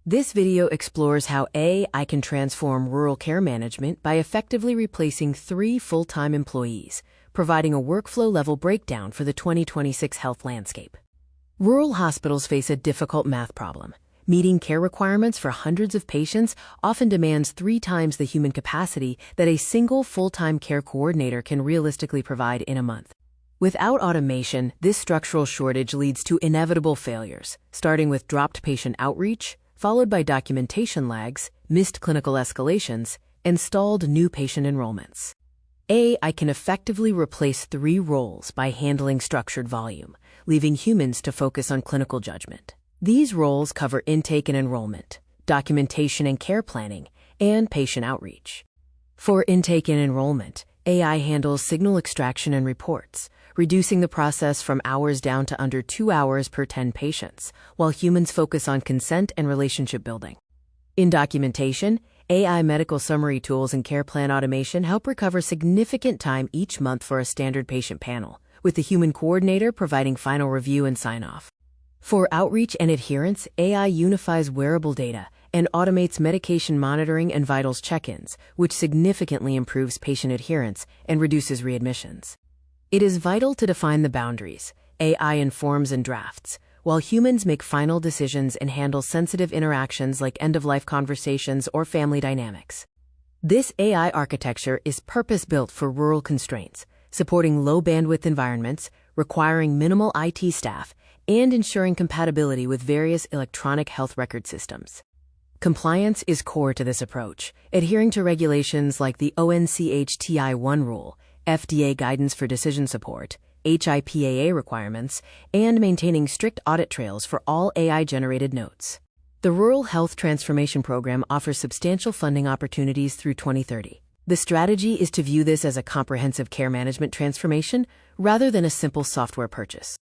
This video explores how AI can transform rural care management by effectively replacing 3 full-time employees, providing a workflow-level breakdown for the 2026 health landscape. Rural hospitals face a difficult math problem. Meeting care requirements for hundreds of patients often demands 3 times the human capacity that a single full-time care coordinator can realistically provide in a month. Without automation, this structural shortage leads to inevitable failures, starting with dropped patient outreach, followed by documentation lags, missed clinical escalations, and stalled new patient enrollments. AI can effectively replace 3 roles by handling structured volume, leaving humans to focus on clinical judgment. These roles cover intake and enrollment, documentation and care planning, and patient outreach. For intake and enrollment, AI handles signal extraction and reports, reducing the process from hours down to under 2 hours per 10 patients, while humans focus on consent and relationship building. In documentation, AI medical summary tools and care plan automation help recover significant time each month for a standard patient panel, with the human coordinator providing final review and sign-off. For outreach and adherence, AI unifies wearable data and automates medication monitoring and vitals check-ins, which significantly improves patient adherence and reduces readmissions. It is vital to define the boundaries. AI informs and drafts, while humans make final decisions and handle sensitive interactions like end-of-life conversations or family dynamics. This AI architecture is purpose-built for rural constraints, supporting low-bandwidth environments, requiring minimal IT staff, and ensuring compatibility with various electronic health record systems. Compliance is core to this approach, adhering to regulations like the ONCHTI-1 rule, FDA guidance for decision support, HIPAA requirements, and maintaining strict audit trails for all AI-generated notes. The Rural Health Transformation Program offers substantial funding opportunities through 2030. The strategy is to view this as a comprehensive care management transformation rather than a simple software purchase.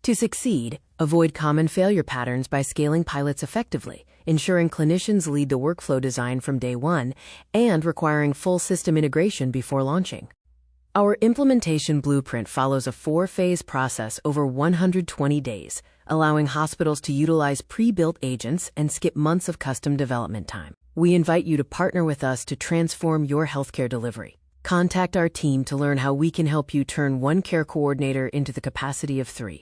To succeed, avoid common failure patterns by scaling pilots effectively, ensuring clinicians lead the workflow design from day one, and requiring full system integration before launching. Our implementation blueprint follows a 4-phase process over 120 days, allowing hospitals to utilize pre-built agents and skip months of custom development time. We invite you to partner with us to transform your healthcare delivery. Contact our team to learn how we can help you turn 1 care coordinator into the capacity of 3.